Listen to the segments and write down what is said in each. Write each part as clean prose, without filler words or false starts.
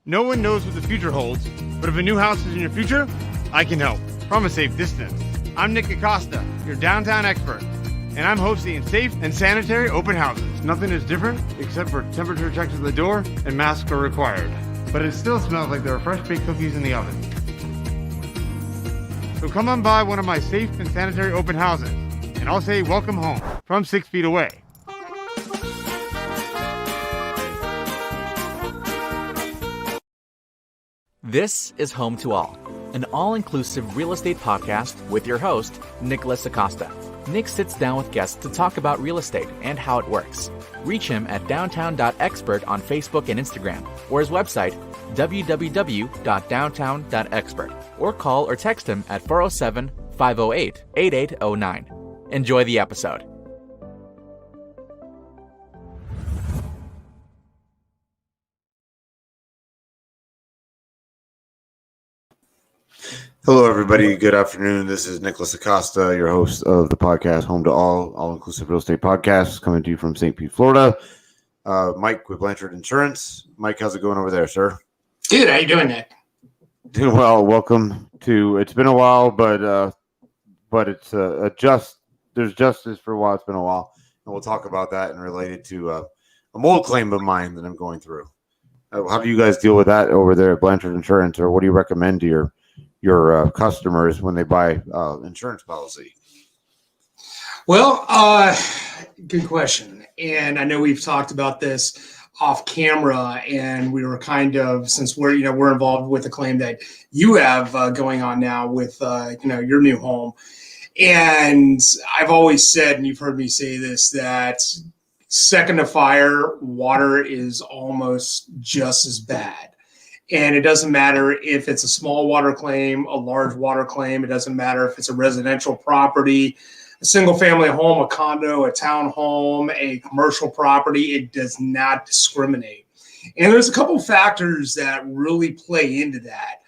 No one knows what the future holds, but if a new house is in your future, I can help from a safe distance. I'm Nick Acosta, your downtown expert, and I'm hosting safe and sanitary open houses. Nothing is different except for temperature checks at the door and masks are required. But it still smells like there are fresh baked cookies in the oven. So come on by one of my safe and sanitary open houses, and I'll say welcome home from 6 feet away. This is Home2All, an all-inclusive real estate podcast with your host, Nicholas Acosta. Nick sits down with guests to talk about real estate and how it works. Reach him at downtown.expert on Facebook and Instagram, or his website, www.downtown.expert, or call or text him at 407-508-8809. Enjoy the episode. Hello, everybody. Good afternoon. This is Nicholas Acosta, your host of the podcast Home2All, all-inclusive real estate podcast, coming to you from St. Pete, Florida. Mike with Blanchard Insurance. Mike, how's it going over there, sir? Good. How you doing, Nick? Doing well. Welcome to. It's been a while, but it's there's justice for a while. It's been a while, and we'll talk about that and related to a mold claim of mine that I'm going through. How do you guys deal with that over there at Blanchard Insurance, or what do you recommend to your customers when they buy insurance policy? Well, good question. And I know we've talked about this off camera, and we were kind of, since we're involved with the claim that you have going on now with your new home. And I've always said, and you've heard me say this, that second to fire, water is almost just as bad. And it doesn't matter if it's a small water claim, a large water claim. It doesn't matter if it's a residential property, a single family home, a condo, a townhome, a commercial property. It does not discriminate. And there's a couple of factors that really play into that.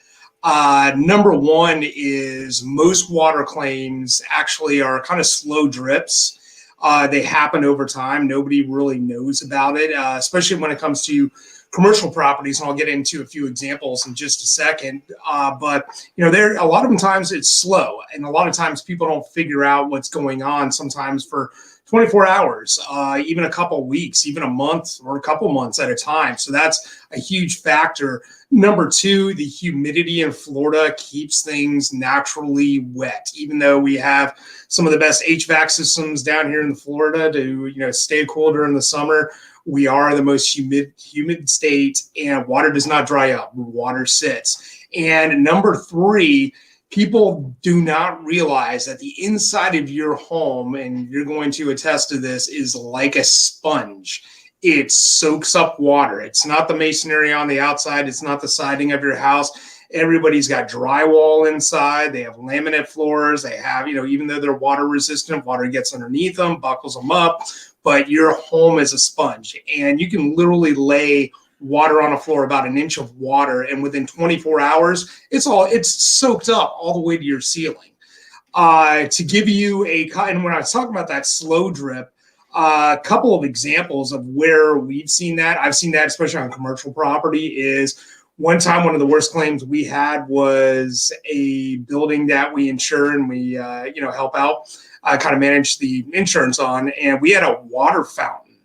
Number one is most water claims actually are kind of slow drips. They happen over time. Nobody really knows about it, especially when it comes to commercial properties, and I'll get into a few examples in just a second. But there a lot of times it's slow, and a lot of times people don't figure out what's going on. Sometimes for 24 hours, even a couple of weeks, even a month or a couple months at a time. So that's a huge factor. Number two, the humidity in Florida keeps things naturally wet, even though we have some of the best HVAC systems down here in Florida to stay cool during the summer. We are the most humid state, and water does not dry up. Water sits. And number three, people do not realize that the inside of your home, and you're going to attest to this, is like a sponge. It soaks up water. It's not the masonry on the outside. It's not the siding of your house. Everybody's got drywall inside. They have laminate floors. They have, even though they're water resistant, water gets underneath them, buckles them up. But your home is a sponge, and you can literally lay water on a floor, about an inch of water, and within 24 hours, it's soaked up all the way to your ceiling. To give you and when I was talking about that slow drip, a couple of examples of where we've seen that, I've seen that especially on commercial property, is one time one of the worst claims we had was a building that we insure and we help out. I kind of managed the insurance on, and we had a water fountain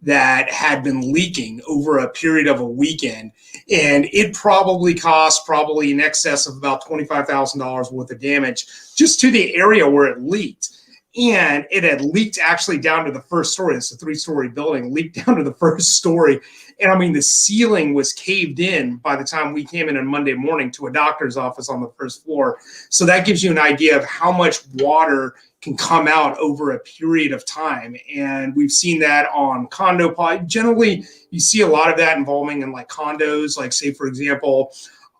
that had been leaking over a period of a weekend, and it probably cost in excess of about $25,000 worth of damage just to the area where it leaked. And it had leaked actually down to the first story. It's a 3-story building, leaked down to the first story. And I mean, the ceiling was caved in by the time we came in on Monday morning to a doctor's office on the first floor. So that gives you an idea of how much water can come out over a period of time. And we've seen that on condo. Generally, you see a lot of that involving in like condos, like say, for example,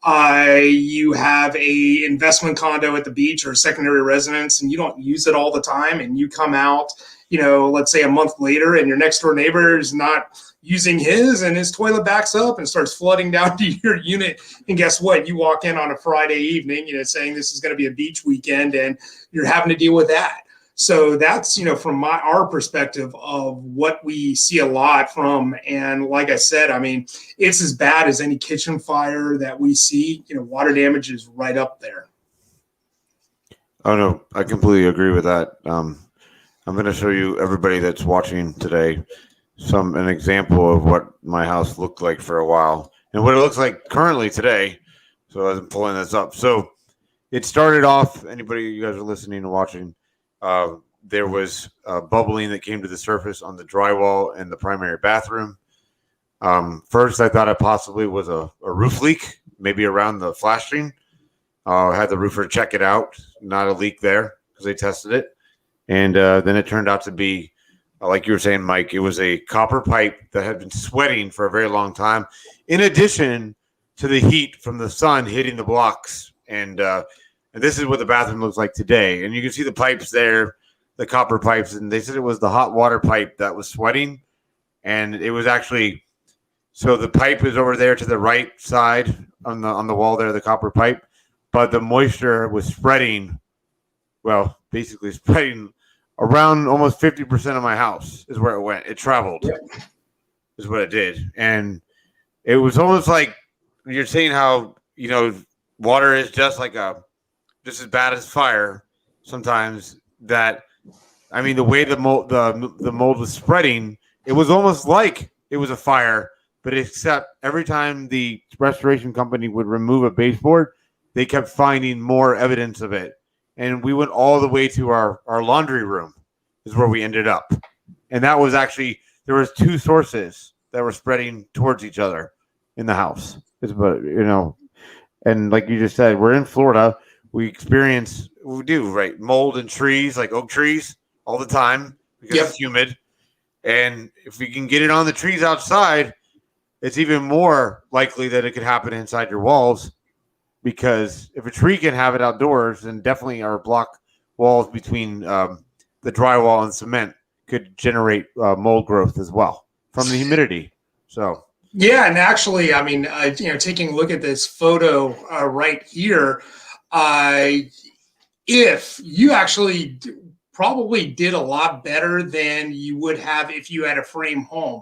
you have a investment condo at the beach or a secondary residence, and you don't use it all the time, and you come out, let's say a month later, and your next door neighbor is not using his, and his toilet backs up and starts flooding down to your unit. And guess what? You walk in on a Friday evening, saying this is going to be a beach weekend, and you're having to deal with that. So that's, from our perspective of what we see a lot from. And like I said, I mean, it's as bad as any kitchen fire that we see. Water damage is right up there. Oh no, I completely agree with that. I'm going to show you everybody that's watching today an example of what my house looked like for a while and what it looks like currently today. So as I'm pulling this up, so it started off. Anybody you guys are listening and watching, there was bubbling that came to the surface on the drywall in the primary bathroom. First, I thought it possibly was a roof leak, maybe around the flashing. I had the roofer check it out, not a leak there because they tested it. And then it turned out to be, like you were saying, Mike, it was a copper pipe that had been sweating for a very long time, in addition to the heat from the sun hitting the blocks. And this is what the bathroom looks like today. And you can see the pipes there, the copper pipes. And they said it was the hot water pipe that was sweating. And it was actually, so the pipe is over there to the right side on the wall there, the copper pipe. But the moisture was spreading, basically spreading around almost 50% of my house is where it went. It traveled, is what it did. And it was almost like you're saying how, water is just as bad as fire sometimes. That, I mean, the way the mold was spreading, it was almost like it was a fire, but except every time the restoration company would remove a baseboard, they kept finding more evidence of it. And we went all the way to our laundry room is where we ended up. And that was actually, there was two sources that were spreading towards each other in the house. And like you just said, we're in Florida. We do, right? Mold in trees, like oak trees, all the time because it's humid. And if we can get it on the trees outside, it's even more likely that it could happen inside your walls. Because if a tree can have it outdoors, then definitely our block walls between the drywall and cement could generate mold growth as well from the humidity. So yeah, and actually, I mean, taking a look at this photo right here, if you actually probably did a lot better than you would have if you had a frame home.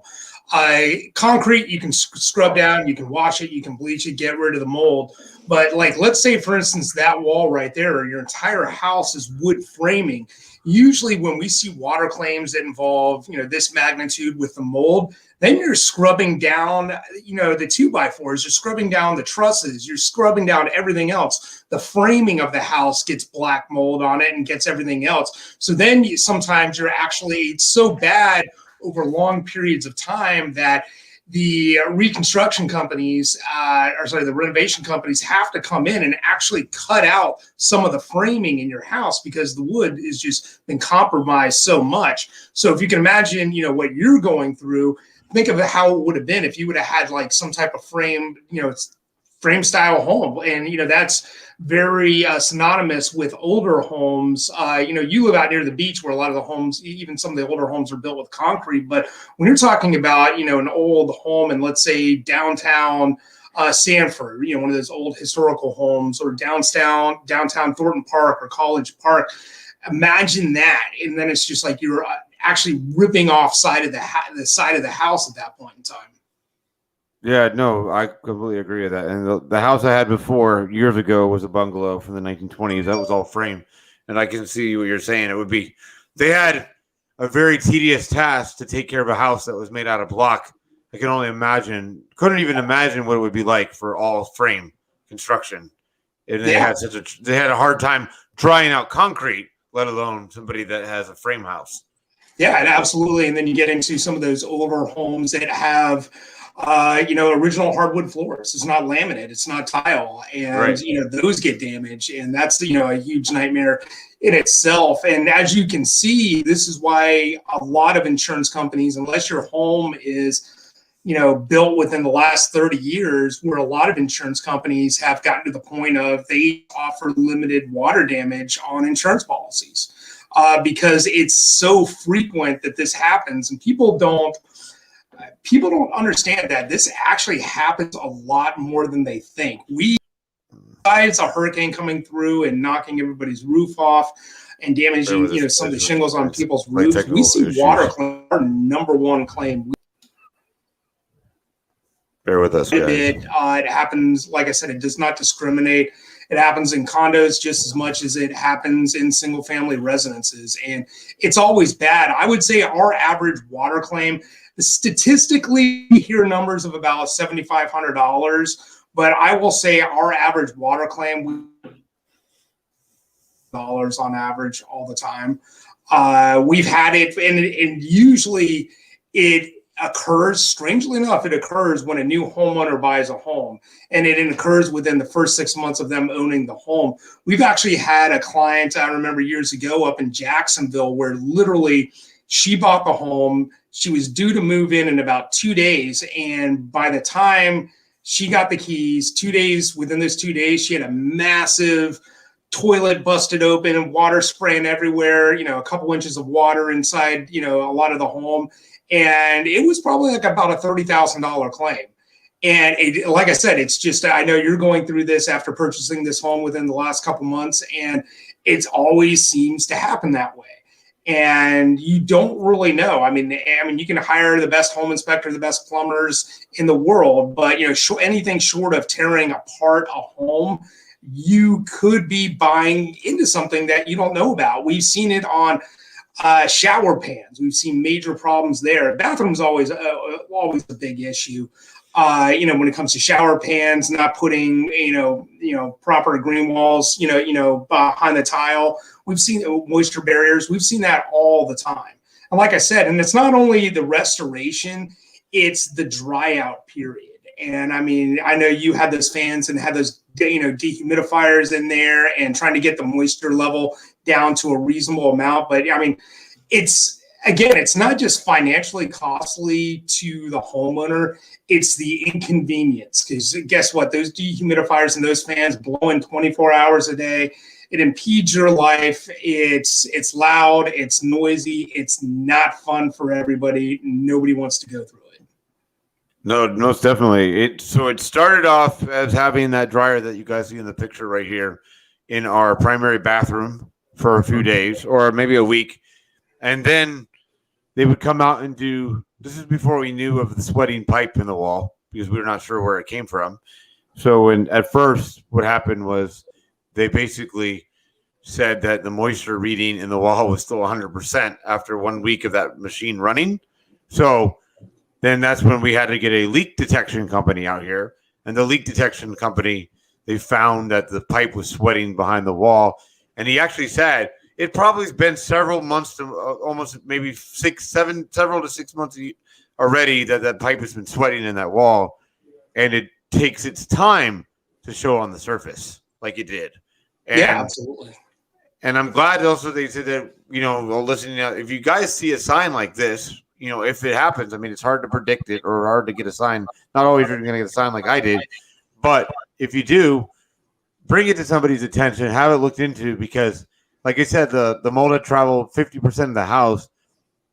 Concrete, you can scrub down, you can wash it, you can bleach it, get rid of the mold. But let's say, for instance, that wall right there, or your entire house is wood framing. Usually when we see water claims that involve, this magnitude with the mold, then you're scrubbing down, the 2x4s, you're scrubbing down the trusses, you're scrubbing down everything else. The framing of the house gets black mold on it and gets everything else. So then sometimes it's so bad over long periods of time that the reconstruction companies, the renovation companies have to come in and actually cut out some of the framing in your house because the wood has just been compromised so much. So if you can imagine, what you're going through, think of how it would have been if you would have had some type of frame style home. And, that's very synonymous with older homes. You live out near the beach where a lot of the homes, even some of the older homes, are built with concrete. But when you're talking about, an old home in, let's say, downtown Sanford, one of those old historical homes, or downtown Thornton Park or College Park, imagine that. And then it's just like you're actually ripping off the side of the house at that point in time. Yeah, no, I completely agree with that. And the house I had before years ago was a bungalow from the 1920s. That was all frame. And I can see what you're saying. They had a very tedious task to take care of a house that was made out of block. I can only imagine, couldn't even imagine what it would be like for all frame construction. And they had a hard time drying out concrete, let alone somebody that has a frame house. Yeah, and absolutely. And then you get into some of those older homes that have original hardwood floors. It's not laminate, it's not tile, and right. Those get damaged, and that's a huge nightmare in itself. And as you can see, this is why a lot of insurance companies, unless your home is built within the last 30 years, where a lot of insurance companies have gotten to the point of they offer limited water damage on insurance policies because it's so frequent that this happens, and people don't understand that this actually happens a lot more than they think. Besides a hurricane coming through and knocking everybody's roof off and damaging, some of the shingles on people's roofs. We see water claim our number one claim. Bear with us, guys. It happens, like I said, it does not discriminate. It happens in condos just as much as it happens in single family residences. And it's always bad. I would say our average water claim, statistically, we hear numbers of about $7,500, but I will say our average water claim, dollars on average all the time. We've had it, and usually it occurs, strangely enough, it occurs when a new homeowner buys a home, and it occurs within the first 6 months of them owning the home. We've actually had a client, I remember years ago, up in Jacksonville, where literally she bought the home. She was due to move in about 2 days, and by the time she got the keys, within those 2 days, she had a massive toilet busted open and water spraying everywhere, a couple inches of water inside, a lot of the home. And it was probably like about a $30,000 claim. And like I said, it's just, I know you're going through this after purchasing this home within the last couple months, and it always seems to happen that way. And you don't really know. I mean, you can hire the best home inspector, the best plumbers in the world, but anything short of tearing apart a home, you could be buying into something that you don't know about. We've seen it on shower pans. We've seen major problems there. Bathrooms always a big issue. When it comes to shower pans, not putting proper green walls, behind the tile. We've seen moisture barriers. We've seen that all the time. And like I said, and it's not only the restoration, it's the dry out period. And I know you had those fans and had those dehumidifiers in there and trying to get the moisture level down to a reasonable amount. But it's not just financially costly to the homeowner, it's the inconvenience. Because guess what? Those dehumidifiers and those fans blowing 24 hours a day, it impedes your life. It's loud, it's noisy, it's not fun for everybody. Nobody wants to go through it. No, most definitely. It started off as having that dryer that you guys see in the picture right here in our primary bathroom for a few days or maybe a week. And then they would come out and this is before we knew of the sweating pipe in the wall because we were not sure where it came from. So at first what happened was they basically said that the moisture reading in the wall was still 100% after 1 week of that machine running. So then that's when we had to get a leak detection company out here. And the leak detection company, they found that the pipe was sweating behind the wall. And he actually said it probably has been several months to almost maybe several to 6 months already that pipe has been sweating in that wall. And it takes its time to show on the surface like it did. And, yeah, absolutely. And I'm glad also they said that, listening out, if you guys see a sign like this, if it happens, it's hard to predict it or hard to get a sign. Not always you're going to get a sign like I did. But if you do, bring it to somebody's attention, have it looked into, because like I said, the mold had traveled 50% of the house.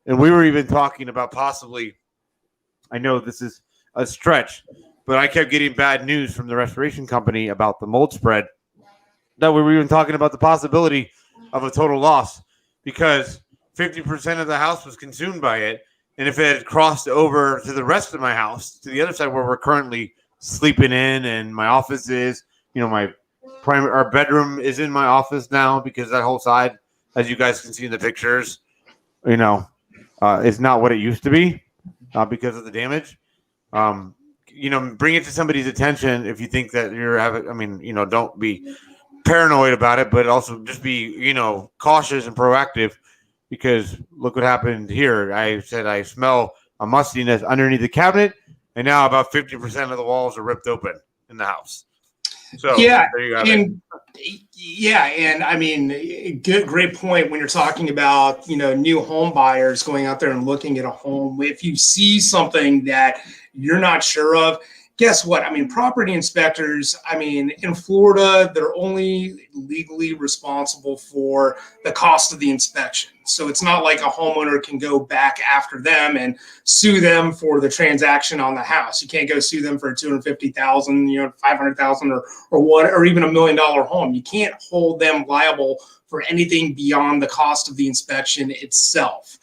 And we were even talking about possibly, I know this is a stretch, but I kept getting bad news from the restoration company about the mold spread, that we were even talking about the possibility of a total loss because 50% of the house was consumed by it. And if it had crossed over to the rest of my house, to the other side where we're currently sleeping in and my office is, our bedroom is in my office now because that whole side, as you guys can see in the pictures, is not what it used to be because of the damage. Bring it to somebody's attention if you think that you're having, don't be paranoid about it, but also just be, cautious and proactive. Because look what happened here. I said I smell a mustiness underneath the cabinet, and now about 50% of the walls are ripped open in the house. So yeah, there you go. Great point when you're talking about new home buyers going out there and looking at a home. If you see something that you're not sure of, guess what? I mean, property inspectors, I mean, in Florida, they're only legally responsible for the cost of the inspection. So it's not like a homeowner can go back after them and sue them for the transaction on the house. You can't go sue them for 250,000, 500,000 or what, or even $1 million home. You can't hold them liable for anything beyond the cost of the inspection itself.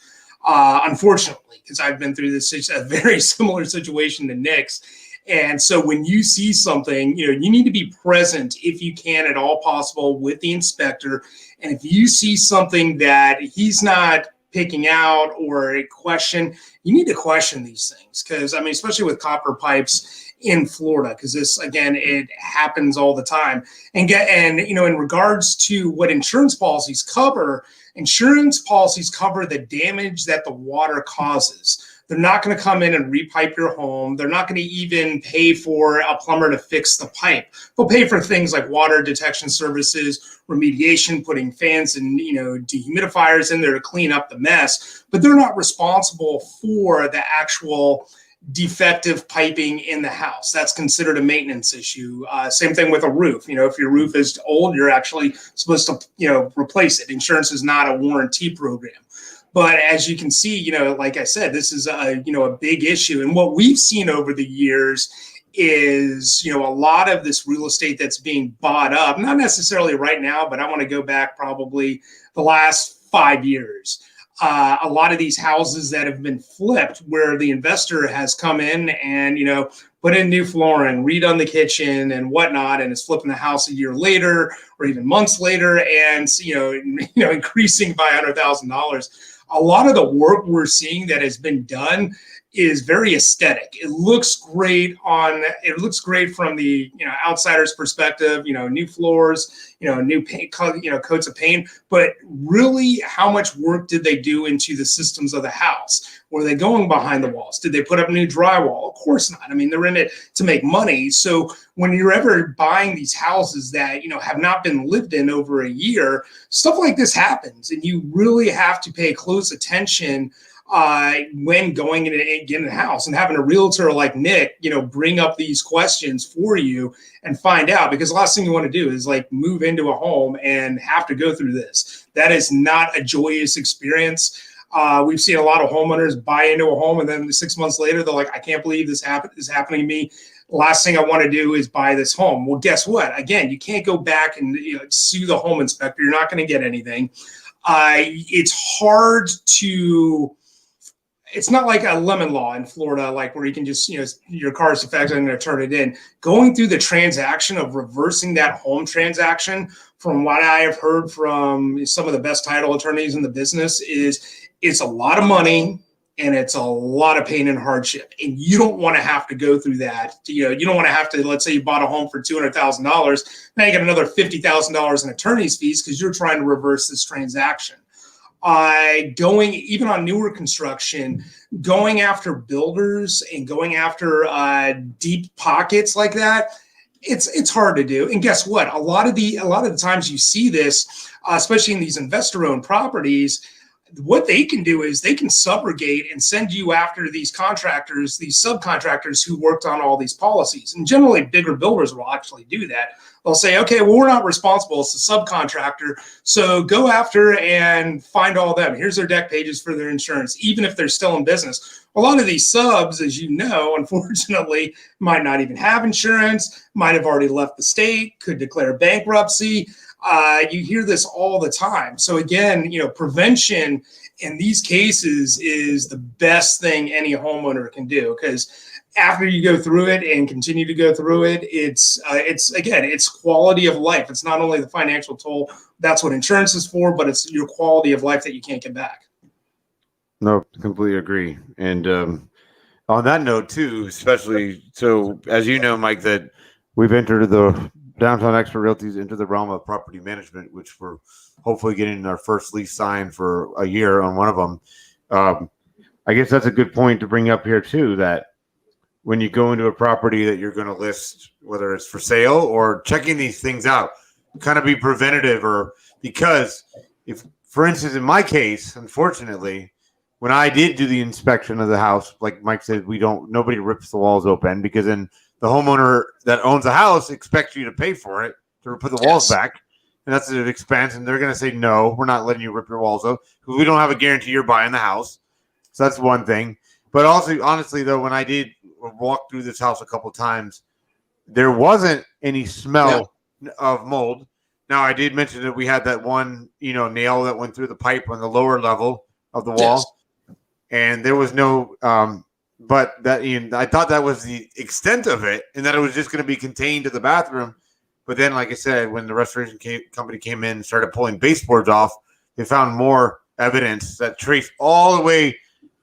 Unfortunately, because I've been through a very similar situation to Nick's. And so when you see something, you need to be present if you can at all possible with the inspector. And if you see something that he's not picking out or a question, you need to question these things. Because, I mean, especially with copper pipes in Florida, because this, again, it happens all the time. And in regards to what insurance policies cover the damage that the water causes. They're not going to come in and repipe your home. They're not going to even pay for a plumber to fix the pipe. They'll pay for things like water detection services, remediation, putting fans and dehumidifiers in there to clean up the mess. But they're not responsible for the actual defective piping in the house. That's considered a maintenance issue. Same thing with a roof. If your roof is old, you're actually supposed to replace it. Insurance is not a warranty program. But as you can see, like I said, this is a big issue. And what we've seen over the years is, a lot of this real estate that's being bought up, not necessarily right now, but I want to go back probably the last 5 years. A lot of these houses that have been flipped where the investor has come in and, put in new flooring, redone the kitchen and whatnot, and is flipping the house a year later or even months later and, increasing by $100,000. A lot of the work we're seeing that has been done is very aesthetic. It looks great from the outsider's perspective, new floors, new paint, coats of paint, but really how much work did they do into the systems of the house? Were they going behind the walls? Did they put up new drywall? Of course not. I mean, they're in it to make money. So when you're ever buying these houses that, have not been lived in over a year, stuff like this happens. And you really have to pay close attention when going in and getting a house, and having a realtor like Nick, bring up these questions for you and find out, because the last thing you want to do is move into a home and have to go through this. That is not a joyous experience. We've seen a lot of homeowners buy into a home and then 6 months later, they're like, I can't believe this is happening to me. Last thing I want to do is buy this home. Well, guess what? Again, you can't go back and sue the home inspector. You're not going to get anything. It's hard to... It's not like a lemon law in Florida, where you can just, your car is defective and going to turn it in. Going through the transaction of reversing that home transaction, from what I have heard from some of the best title attorneys in the business, is it's a lot of money and it's a lot of pain and hardship. And you don't want to have to go through that. You don't want to have to, let's say you bought a home for $200,000. Now you get another $50,000 in attorney's fees because you're trying to reverse this transaction. Going even on newer construction, going after builders and going after deep pockets like that, it's hard to do. And guess what? A lot of the times you see this, especially in these investor-owned properties, what they can do is they can subrogate and send you after these contractors, these subcontractors who worked on all these policies. And generally, bigger builders will actually do that. They'll say, okay, well, we're not responsible. It's the subcontractor. So go after and find all them. Here's their deck pages for their insurance, even if they're still in business. A lot of these subs, as you know, unfortunately, might not even have insurance, might have already left the state, could declare bankruptcy. You hear this all the time. So again, prevention in these cases is the best thing any homeowner can do, because after you go through it and continue to go through it, it's quality of life. It's not only the financial toll. That's what insurance is for, but it's your quality of life that you can't get back. No, completely agree. And on that note too, especially, so as you know, Mike, that we've entered the Downtown Expert Realties into the realm of property management, which we're hopefully getting our first lease signed for a year on one of them. I guess that's a good point to bring up here too, that when you go into a property that you're going to list, whether it's for sale or checking these things out, kind of be preventative, or because if, for instance, in my case, unfortunately, when I did do the inspection of the house, like Mike said, nobody rips the walls open, because then the homeowner that owns the house expects you to pay for it to put the walls back. And that's an expense. And they're going to say, no, we're not letting you rip your walls up because we don't have a guarantee you're buying the house. So that's one thing. But also, honestly, though, when I did walk through this house a couple times, there wasn't any smell of mold. Now, I did mention that we had that one, nail that went through the pipe on the lower level of the wall. And there was no, but that, I thought that was the extent of it and that it was just going to be contained to the bathroom. But then, like I said, when the restoration company came in and started pulling baseboards off, they found more evidence that traced all the way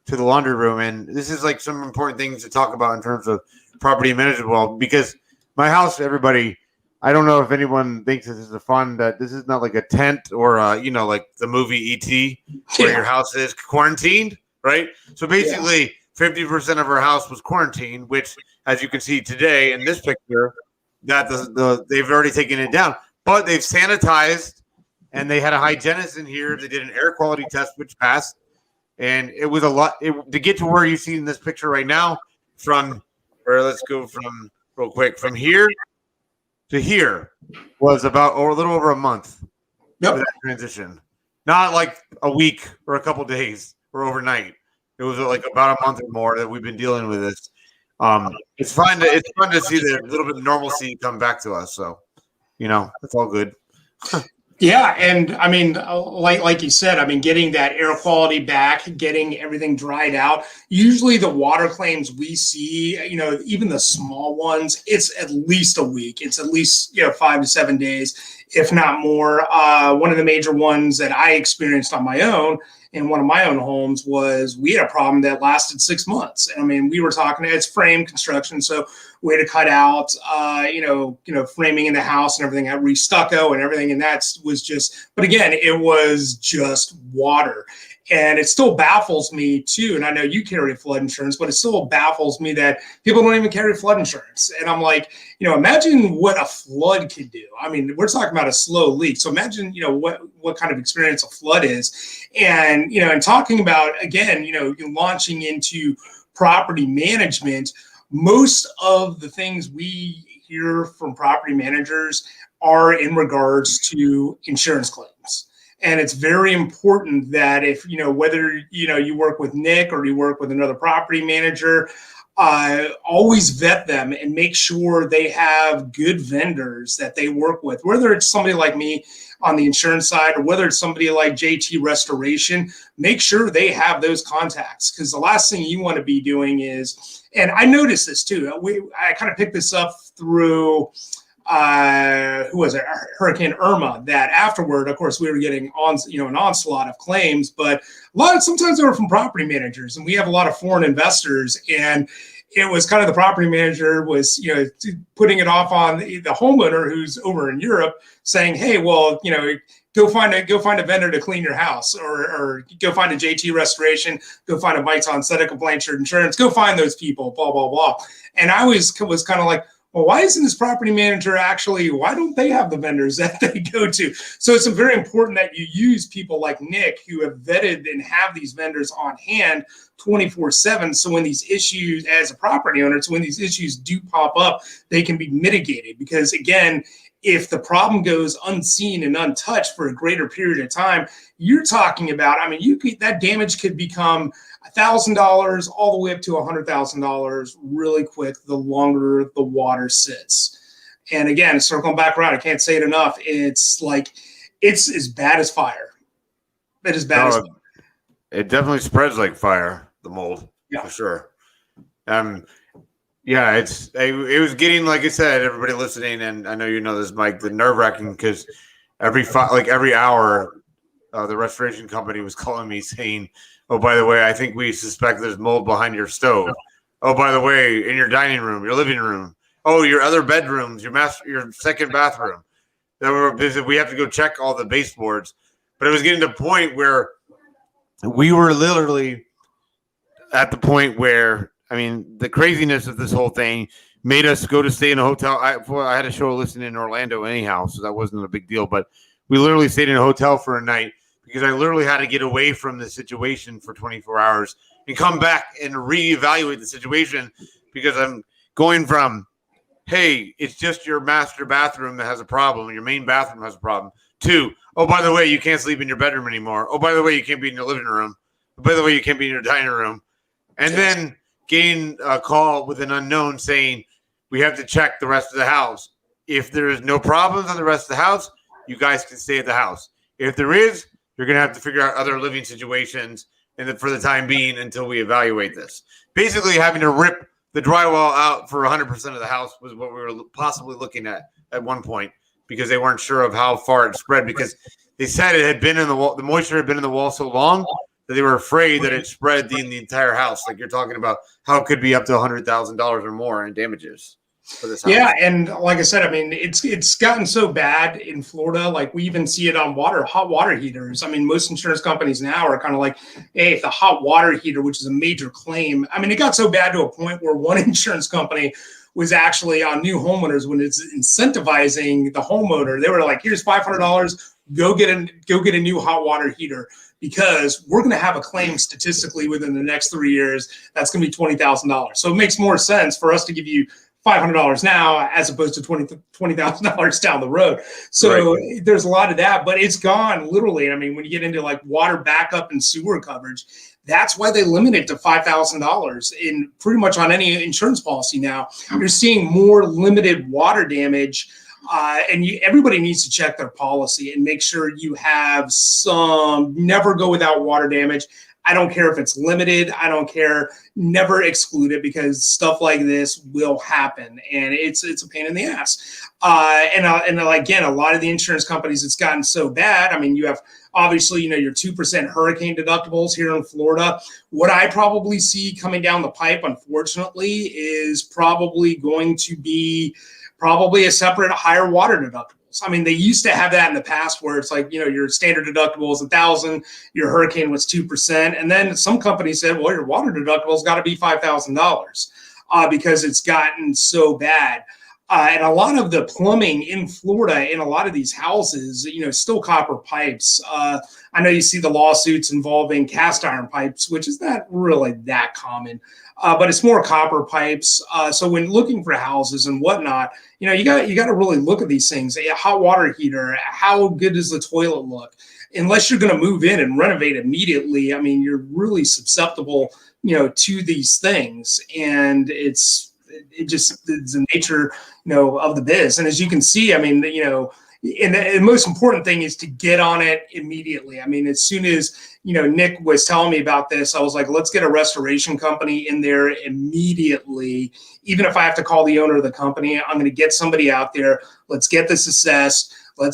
to the laundry room. And this is like some important things to talk about in terms of property management. Well, because my house, everybody, I don't know if anyone thinks this is that this is not like a tent or, like the movie E.T. where your house is quarantined, right? So basically 50% of our house was quarantined, which, as you can see today in this picture, that they've already taken it down, but they've sanitized and they had a hygienist in here. They did an air quality test, which passed. And it was a lot to get to where you see in this picture right now let's go from real quick from here to here was about a little over a month for that transition. Not like a week or a couple days or overnight. It was like about a month or more that we've been dealing with this. It's fun to see the little bit of normalcy come back to us. So, it's all good. Yeah, and I mean, like you said, I mean, getting that air quality back, getting everything dried out. Usually, the water claims we see, even the small ones, it's at least a week. It's at least 5 to 7 days, if not more. One of the major ones that I experienced on my own in one of my own homes was we had a problem that lasted 6 months. And I mean, we were talking, it's frame construction, so we had to cut out, framing in the house and everything, re-stucco and everything, and that was just. But again, it was just water, and it still baffles me too. And I know you carry flood insurance, but it still baffles me that people don't even carry flood insurance. And I'm like, imagine what a flood could do. I mean, we're talking about a slow leak, so imagine what kind of experience a flood is, and and talking about again, launching into property management. Most of the things we hear from property managers are in regards to insurance claims. And it's very important that if, whether, you work with Nick or you work with another property manager, always vet them and make sure they have good vendors that they work with, whether it's somebody like me on the insurance side or whether it's somebody like JT Restoration. Make sure they have those contacts, because the last thing you want to be doing is, and I noticed this too, I kind of picked this up through who was it? Hurricane Irma, that afterward, of course, we were getting an onslaught of claims, but sometimes they were from property managers, and we have a lot of foreign investors, and it was kind of the property manager was, putting it off on the homeowner who's over in Europe, saying, hey, well, go find a vendor to clean your house, or go find a JT Restoration, go find a Bites on Seneca Blanchard Insurance, go find those people, blah, blah, blah. And I was kind of like, well, why isn't this property manager why don't they have the vendors that they go to? So it's very important that you use people like Nick who have vetted and have these vendors on hand 24/7. So when these issues, as a property owner, when these issues do pop up, they can be mitigated. Because again, if the problem goes unseen and untouched for a greater period of time, you're talking about, that damage could become $1,000 all the way up to $100,000 really quick the longer the water sits. And again, circling back around, I can't say it enough. It's like, it's as bad as fire. It is bad as fire. It definitely spreads like fire, the mold, for sure. It was getting, like I said, everybody listening, and I know you know this, Mike, the nerve-wracking, because every hour, the restoration company was calling me saying, oh, by the way, I think we suspect there's mold behind your stove. Oh, by the way, in your dining room, your living room. Oh, your other bedrooms, your second bathroom. We have to go check all the baseboards. But it was getting to the point where we were literally at the point where, the craziness of this whole thing made us go to stay in a hotel. I had a show listing in Orlando anyhow, so that wasn't a big deal. But we literally stayed in a hotel for a night because I literally had to get away from the situation for 24 hours and come back and reevaluate the situation, because I'm going from hey, it's just your master bathroom that has a problem. Your main bathroom has a problem. 2, oh, by the way, you can't sleep in your bedroom anymore. Oh, by the way, you can't be in your living room. Oh, by the way, you can't be in your dining room. And then getting a call with an unknown saying, we have to check the rest of the house. If there is no problems on the rest of the house, you guys can stay at the house. If there is, you're going to have to figure out other living situations for the time being until we evaluate this. Basically, having to rip the drywall out for 100% of the house was what we were possibly looking at one point, because they weren't sure of how far it spread, because they said it had been in the wall. The moisture had been in the wall so long that they were afraid that it spread in the entire house. Like you're talking about how it could be up to $100,000 or more in damages for this house. Yeah, and like I said, I mean, it's gotten so bad in Florida. Like we even see it on hot water heaters. I mean, most insurance companies now are kind of like, hey, if the hot water heater, which is a major claim, I mean, it got so bad to a point where one insurance company was actually on new homeowners, when it's incentivizing the homeowner, they were like, here's $500, go get a new hot water heater, because we're going to have a claim statistically within the next 3 years that's going to be $20,000. So it makes more sense for us to give you $500 now as opposed to $20,000 down the road. So There's a lot of that, but it's gone literally. I mean, when you get into like water backup and sewer coverage, that's why they limit it to $5,000 in pretty much on any insurance policy now. You're seeing more limited water damage. Everybody needs to check their policy and make sure you have never go without water damage. I don't care if it's limited. I don't care. Never exclude it, because stuff like this will happen, and it's a pain in the ass. Again, a lot of the insurance companies, it's gotten so bad. I mean, you have obviously, your 2% hurricane deductibles here in Florida. What I probably see coming down the pipe, unfortunately, is probably going to be a separate higher water deductibles. I mean, they used to have that in the past where it's like, your standard deductible is $1,000, your hurricane was 2%. And then some companies said, well, your water deductible's got to be $5,000 because it's gotten so bad. And a lot of the plumbing in Florida, in a lot of these houses, still copper pipes. I know you see the lawsuits involving cast iron pipes, which is not really that common, but it's more copper pipes. So when looking for houses and whatnot, you got to really look at these things. A hot water heater, how good does the toilet look? Unless you're going to move in and renovate immediately, I mean, you're really susceptible, to these things, and it's the nature, of the biz. And as you can see, I mean, and the most important thing is to get on it immediately. I mean, as soon as, Nick was telling me about this, I was like, let's get a restoration company in there immediately. Even if I have to call the owner of the company, I'm going to get somebody out there. Let's get this assessed. I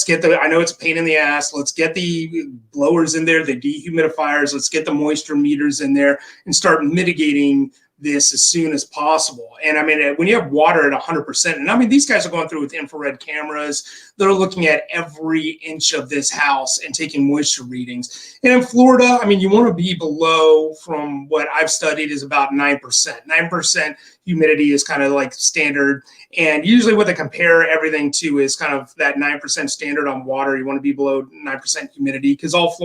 know it's a pain in the ass. Let's get the blowers in there, the dehumidifiers. Let's get the moisture meters in there and start mitigating this as soon as possible. And I mean, when you have water at 100%, and I mean, these guys are going through with infrared cameras. They're looking at every inch of this house and taking moisture readings. And in Florida, I mean, you want to be below, from what I've studied, is about 9%. 9% humidity is kind of like standard. And usually what they compare everything to is kind of that 9% standard on water. You want to be below 9% humidity, because all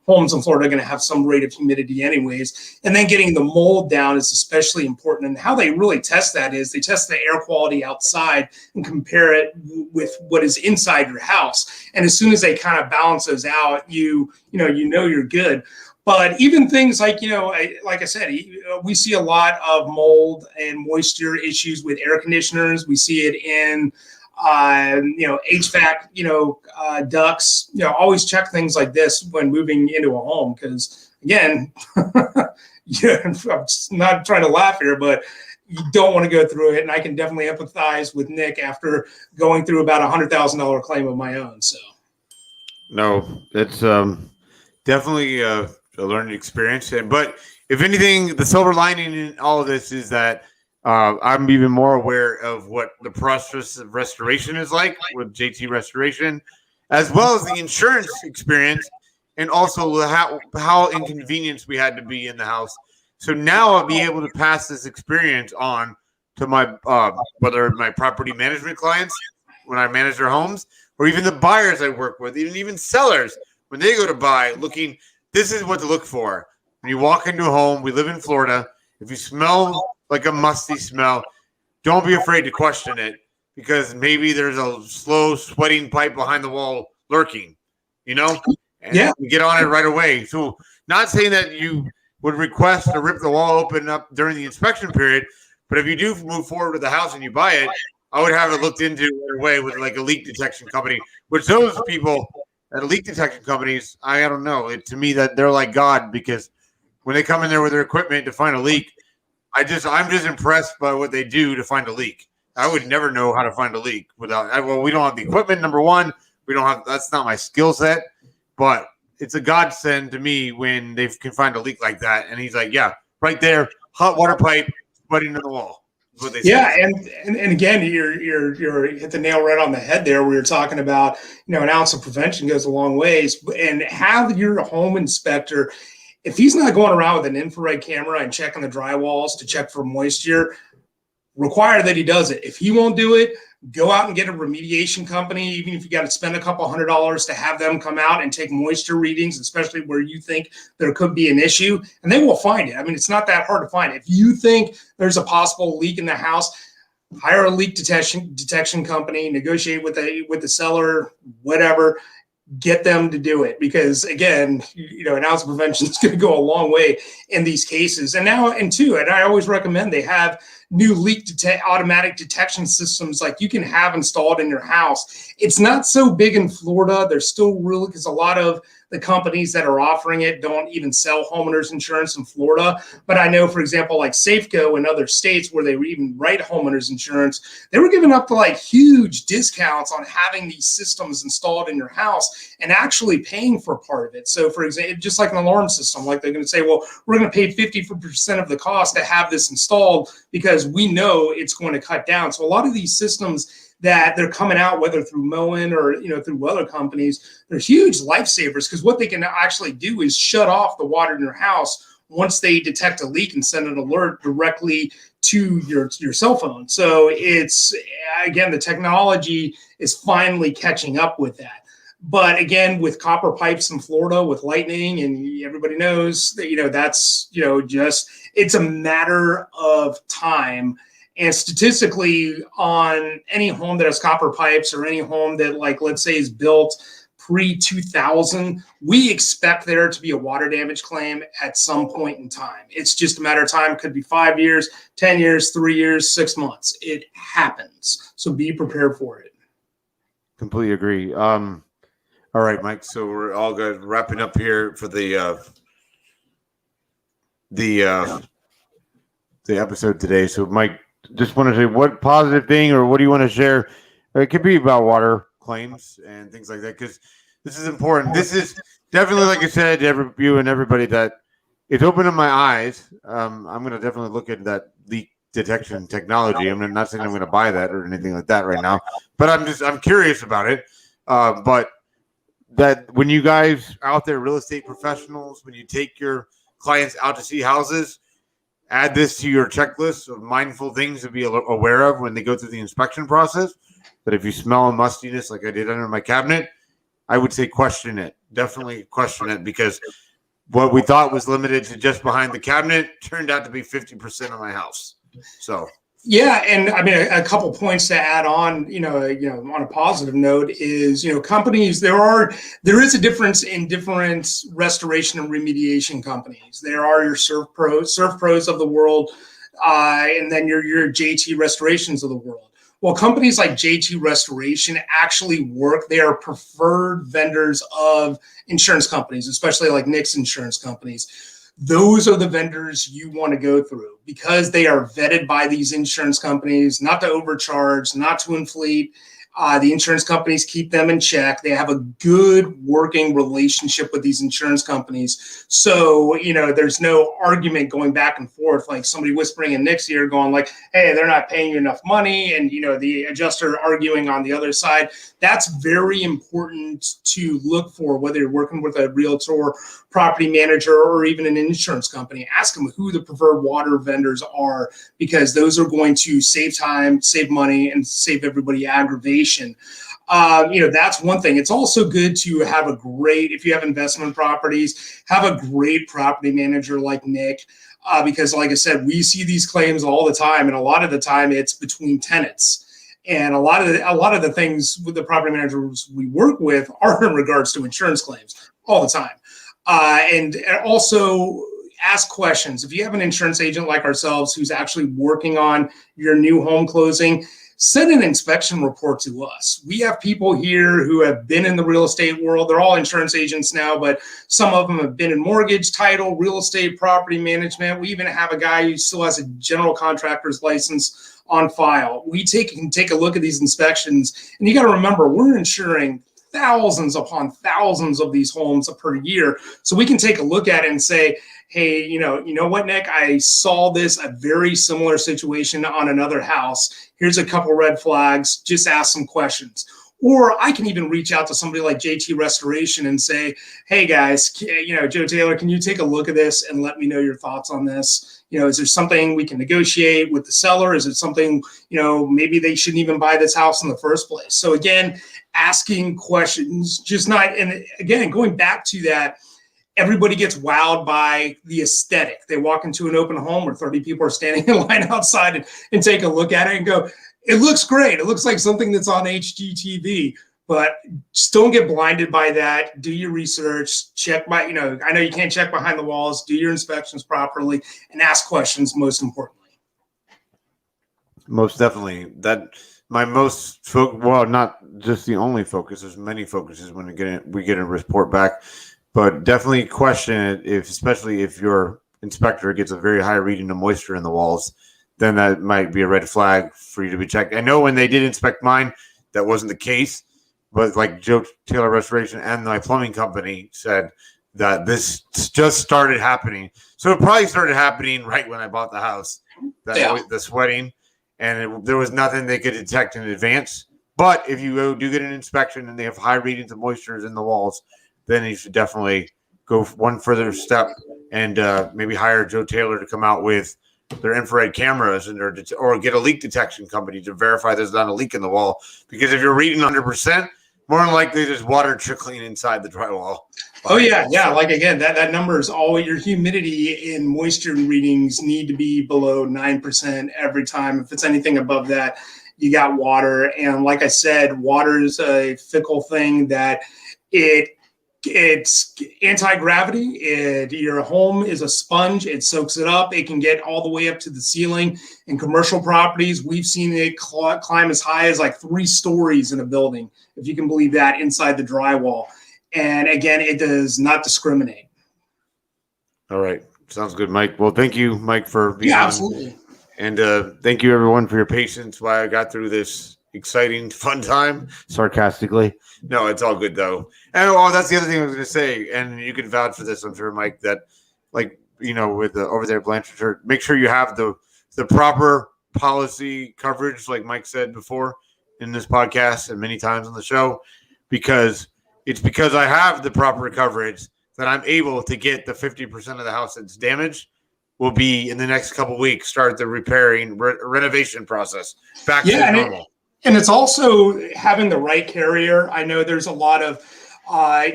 homes in Florida are going to have some rate of humidity anyways. And then getting the mold down is especially important. And how they really test that is they test the air quality outside and compare it with what is inside your house. And as soon as they kind of balance those out, you're good. But even things like, like I said, we see a lot of mold and moisture issues with air conditioners. We see it in, HVAC, ducts. Always check things like this when moving into a home, because, again, I'm not trying to laugh here, but you don't want to go through it. And I can definitely empathize with Nick after going through about $100,000 claim of my own. So, no, it's definitely a learning experience. But if anything, the silver lining in all of this is that I'm even more aware of what the process of restoration is like with JT Restoration, as well as the insurance experience, and also how inconvenienced we had to be in the house. So now I'll be able to pass this experience on to my whether my property management clients when I manage their homes, or even the buyers I work with, even sellers when they go to buy, looking. This is what to look for. When you walk into a home, we live in Florida. If you smell like a musty smell, don't be afraid to question it. because maybe there's a slow sweating pipe behind the wall lurking, you know, and Yeah. you get on it right away. So not saying that you would request to rip the wall open up during the inspection period, but if you do move forward with the house and you buy it, I would have it looked into right away with like a leak detection company, which those people at leak detection companies, I don't know. To me, that they're like God, because when they come in there with their equipment to find a leak, I'm just impressed by what they do to find a leak. I would never know how to find a leak without. Well, we don't have the equipment. Number one, we don't have. That's not my skill set, but it's a godsend to me when they can find a leak like that. And he's like, yeah, right there, hot water pipe, sweating in the wall. Is what they say. Yeah, and again, you're hit the nail right on the head there. We were talking about, an ounce of prevention goes a long ways, and have your home inspector, if he's not going around with an infrared camera and checking the drywalls to check for moisture, require that he does it. If he won't do it, go out and get a remediation company, even if you got to spend a couple $100 to have them come out and take moisture readings, especially where you think there could be an issue, and they will find it. I mean, it's not that hard to find. If you think there's a possible leak in the house, hire a leak detection company, negotiate with the seller, whatever, get them to do it, because again, an ounce of prevention is going to go a long way in these cases. And I always recommend they have new automatic detection systems like you can have installed in your house. It's not so big in Florida. There's still really, because a lot of the companies that are offering it don't even sell homeowners insurance in Florida. But I know, for example, like Safeco in other states where they would even write homeowners insurance, they were giving up to like huge discounts on having these systems installed in your house and actually paying for part of it. So for example, just like an alarm system, like they're going to say, well, we're going to pay 50% of the cost to have this installed because we know it's going to cut down. So a lot of these systems that they're coming out, whether through Moen or through other companies, they're huge lifesavers, because what they can actually do is shut off the water in your house once they detect a leak and send an alert directly to your cell phone. So it's, again, the technology is finally catching up with that. But again, with copper pipes in Florida, with lightning, and everybody knows that, that's, just, it's a matter of time. And statistically, on any home that has copper pipes or any home that, like, let's say is built pre-2000, we expect there to be a water damage claim at some point in time. It's just a matter of time. It could be 5 years, 10 years, 3 years, 6 months. It happens. So be prepared for it. Completely agree. All right, Mike. So we're all good. Wrapping up here for the episode today. So, Mike, just want to say, what positive thing or what do you want to share? It could be about water claims and things like that, because this is important. This is definitely, like I said to you and everybody, that it's opening my eyes. I'm going to definitely look at that leak detection technology. I'm not saying I'm going to buy that or anything like that right now, but I'm curious about it. But that when you guys out there, real estate professionals, when you take your clients out to see houses, add this to your checklist of mindful things to be aware of when they go through the inspection process. But if you smell a mustiness like I did under my cabinet, I would say question it. Definitely question it, because what we thought was limited to just behind the cabinet turned out to be 50% of my house. So yeah, and I mean, a couple points to add on, on a positive note is, companies, there is a difference in different restoration and remediation companies. There are your Surf Pros of the world, and then your JT Restorations of the world. Well, companies like JT Restoration actually work. They are preferred vendors of insurance companies, especially like Nick's insurance companies. Those are the vendors you want to go through, because they are vetted by these insurance companies, not to overcharge, not to inflate. The insurance companies keep them in check. They have a good working relationship with these insurance companies. So, there's no argument going back and forth, like somebody whispering in Nick's ear going like, hey, they're not paying you enough money. And, the adjuster arguing on the other side. That's very important to look for, whether you're working with a realtor, property manager, or even an insurance company. Ask them who the preferred water vendors are, because those are going to save time, save money, and save everybody aggravation. That's one thing. It's also good to have if you have investment properties, have a great property manager like Nick, because like I said, we see these claims all the time, and a lot of the time it's between tenants. And a lot of the things with the property managers we work with are in regards to insurance claims all the time. And also ask questions. If you have an insurance agent like ourselves who's actually working on your new home closing, send an inspection report to us. We have people here who have been in the real estate world. They're all insurance agents now, but some of them have been in mortgage, title, real estate, property management. We even have a guy who still has a general contractor's license on file. We can take a look at these inspections, and you got to remember, we're insuring thousands upon thousands of these homes per year. So we can take a look at it and say, hey, you know what, Nick, I saw a very similar situation on another house. Here's a couple red flags, just ask some questions. Or I can even reach out to somebody like JT Restoration and say, hey guys, Joe Taylor, can you take a look at this and let me know your thoughts on this? Is there something we can negotiate with the seller? Is it something, maybe they shouldn't even buy this house in the first place? So again, asking questions, and again, going back to that, everybody gets wowed by the aesthetic. They walk into an open home where 30 people are standing in line outside and take a look at it and go, it looks great. It looks like something that's on HGTV, but just don't get blinded by that. Do your research, check I know you can't check behind the walls, do your inspections properly, and ask questions most importantly. Most definitely. Not just the only focus. There's many focuses when we get a report back. But definitely question it, especially if your inspector gets a very high reading of moisture in the walls, then that might be a red flag for you to be checked. I know when they did inspect mine, that wasn't the case. But like Joe Taylor Restoration and my plumbing company said that this just started happening. So it probably started happening right when I bought the house, the sweating, and there was nothing they could detect in advance. But if you do get an inspection and they have high readings of moisture in the walls, then you should definitely go one further step and maybe hire Joe Taylor to come out with their infrared cameras or get a leak detection company to verify there's not a leak in the wall. Because if you're reading 100%, more than likely there's water trickling inside the drywall. Oh, yeah. Like, again, that number is always your humidity and moisture readings need to be below 9% every time. If it's anything above that, you got water. And like I said, water is a fickle thing that it's anti-gravity. Your home is a sponge. It soaks it up. It can get all the way up to the ceiling. In commercial properties, we've seen it climb as high as like 3 stories in a building, if you can believe that, inside the drywall. And again, it does not discriminate. All right. Sounds good, Mike. Well, thank you, Mike, for being on. Absolutely. And thank you, everyone, for your patience while I got through this exciting, fun time. Sarcastically. No, it's all good, though. And that's the other thing I was going to say, and you can vouch for this, I'm sure, Mike, that, with over there at Blanchard, make sure you have the proper policy coverage, like Mike said before in this podcast and many times on the show, because I have the proper coverage that I'm able to get the 50% of the house that's damaged will be in the next couple of weeks, start the renovation process back to normal. And it's also having the right carrier. I know there's a lot of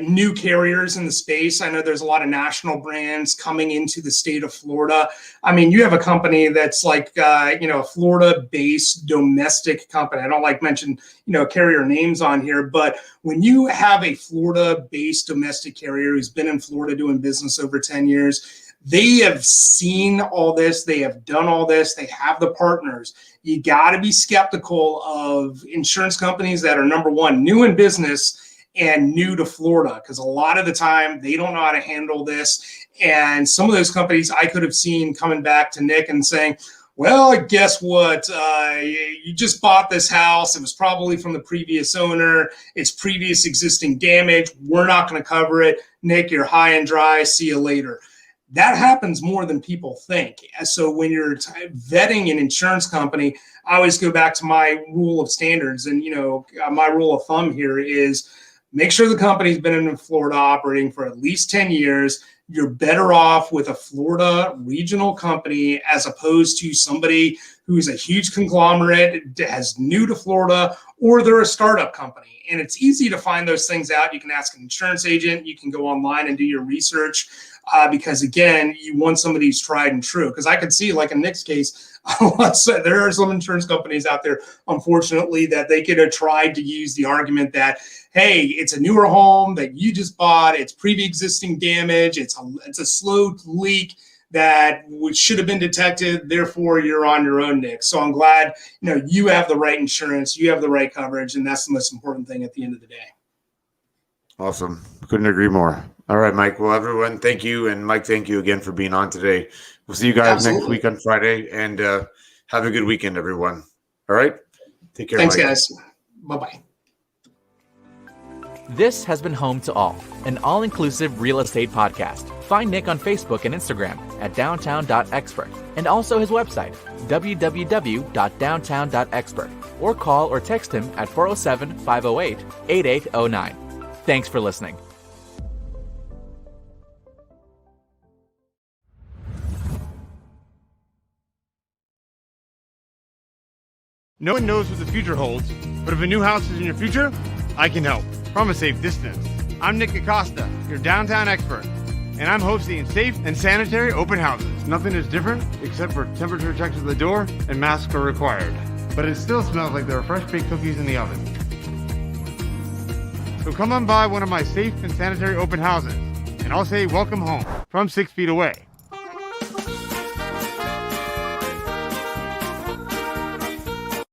new carriers in the space. I know there's a lot of national brands coming into the state of Florida. I mean, you have a company that's like, a Florida-based domestic company. I don't like mention, carrier names on here, but when you have a Florida-based domestic carrier who's been in Florida doing business over 10 years, they have seen all this. They have done all this. They have the partners. You got to be skeptical of insurance companies that are, number one, new in business and new to Florida, because a lot of the time they don't know how to handle this. And some of those companies I could have seen coming back to Nick and saying, well, guess what? You just bought this house. It was probably from the previous owner. It's previous existing damage. We're not going to cover it. Nick, you're high and dry. See you later. That happens more than people think. So when you're vetting an insurance company, I always go back to my rule of standards. And, my rule of thumb here is make sure the company's been in Florida operating for at least 10 years. you're better off with a Florida regional company as opposed to somebody who's a huge conglomerate, has new to Florida, or they're a startup company. And it's easy to find those things out. You can ask an insurance agent. You can go online and do your research because, again, you want somebody who's tried and true. Because I could see, like in Nick's case, there are some insurance companies out there, unfortunately, that they could have tried to use the argument that, hey, it's a newer home that you just bought. It's pre-existing damage. It's a slow leak that should have been detected. Therefore, you're on your own, Nick. So I'm glad, you have the right insurance, you have the right coverage, and that's the most important thing at the end of the day. Awesome. Couldn't agree more. All right, Mike. Well, everyone, thank you. And Mike, thank you again for being on today. We'll see you guys next week on Friday, and have a good weekend, everyone. All right. Take care. Thanks, Mike. guys. Bye-bye. This has been Home to All, an all-inclusive real estate podcast. Find Nick on Facebook and Instagram at downtown.expert, and also his website, www.downtown.expert, or call or text him at 407-508-8809. Thanks for listening. No one knows what the future holds, but if a new house is in your future, I can help from a safe distance. I'm Nick Acosta, your downtown expert, and I'm hosting safe and sanitary open houses. Nothing is different except for temperature checks at the door and masks are required. But it still smells like there are fresh baked cookies in the oven. So come on by one of my safe and sanitary open houses, and I'll say welcome home from 6 feet away.